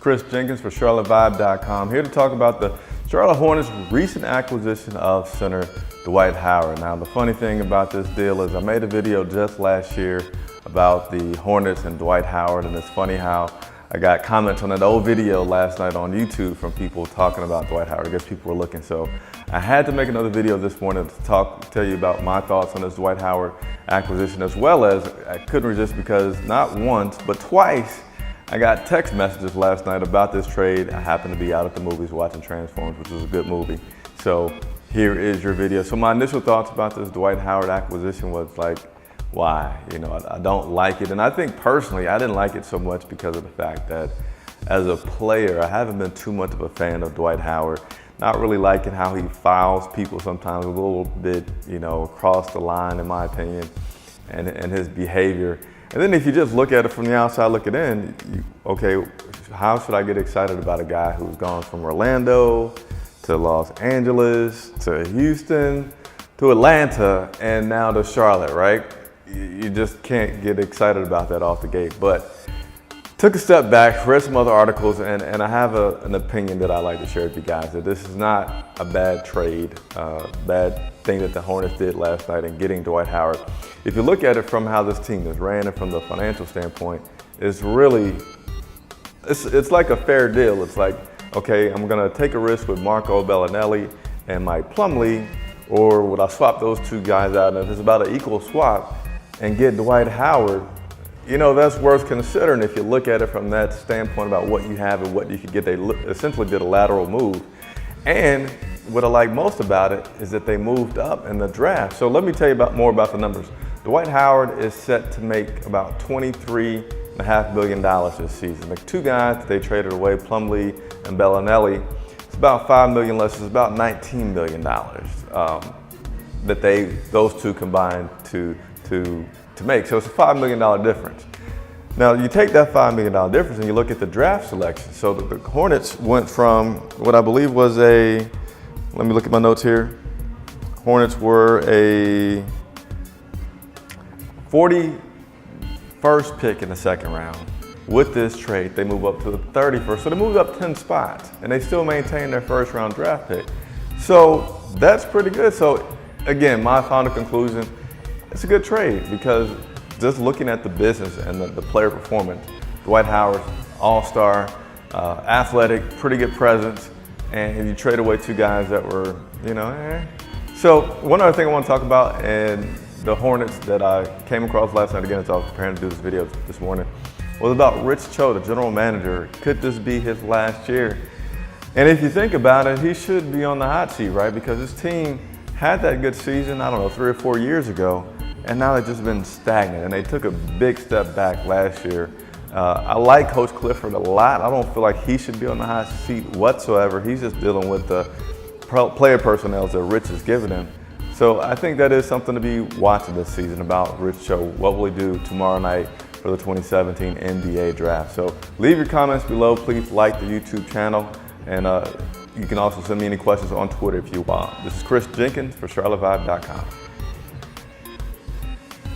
Chris Jenkins for CharlotteVibe.com, here to talk about the Charlotte Hornets' recent acquisition of center Dwight Howard. Now, the funny thing about this deal is I made a video just last year about the Hornets and Dwight Howard, and it's funny how I got comments on that old video last night on YouTube from people talking about Dwight Howard. I guess people were looking, so I had to make another video this morning to tell you about my thoughts on this Dwight Howard acquisition, as well as I couldn't resist because not once, but twice, I got text messages last night about this trade. I happened to be out at the movies watching Transformers, which was a good movie. So here is your video. So my initial thoughts about this Dwight Howard acquisition was like, why? You know, I don't like it. And I think personally, I didn't like it so much because of the fact that as a player, I haven't been too much of a fan of Dwight Howard. Not really liking how he fouls people sometimes a little bit, you know, across the line, in my opinion, and his behavior. And then if you just look at it from the outside looking in, okay, how should I get excited about a guy who's gone from Orlando to Los Angeles to Houston to Atlanta and now to Charlotte, right? You just can't get excited about that off the gate. But took a step back, read some other articles, and I have an opinion that I like to share with you guys, that this is not a bad trade, bad thing that the Hornets did last night in getting Dwight Howard. If you look at it from how this team is ran and from the financial standpoint, it's really, it's like a fair deal. It's like, okay, I'm gonna take a risk with Marco Bellinelli and Mike Plumlee, or would I swap those two guys out? And if it's about an equal swap and get Dwight Howard, you know, that's worth considering if you look at it from that standpoint about what you have and what you could get. They essentially did a lateral move. And what I like most about it is that they moved up in the draft. So let me tell you more about the numbers. Dwight Howard is set to make about $23.5 million this season. The two guys that they traded away, Plumlee and Bellinelli, it's about $5 million less. It's about $19 million that those two combined to make. So it's a $5 million difference. Now you take that $5 million difference and you look at the draft selection. So the Hornets went from what I believe was let me look at my notes here. Hornets were a 41st pick in the second round. With this trade, they move up to the 31st. So they moved up 10 spots and they still maintain their first round draft pick. So that's pretty good. So again, my final conclusion, it's a good trade because just looking at the business and the player performance, Dwight Howard, all-star, athletic, pretty good presence, and you trade away two guys that were, you know, So one other thing I want to talk about, and the Hornets that I came across last night, again, as I was preparing to do this video this morning, was about Rich Cho, the general manager. Could this be his last year? And if you think about it, he should be on the hot seat, right? Because his team had that good season, I don't know, 3 or 4 years ago, and now they've just been stagnant, and they took a big step back last year. I like Coach Clifford a lot. I don't feel like he should be on the hot seat whatsoever. He's just dealing with the player personnel that Rich has given him. So I think that is something to be watching this season about Rich Cho. What will he do tomorrow night for the 2017 NBA draft? So leave your comments below. Please like the YouTube channel, and you can also send me any questions on Twitter if you want. This is Chris Jenkins for CharlotteVibe.com.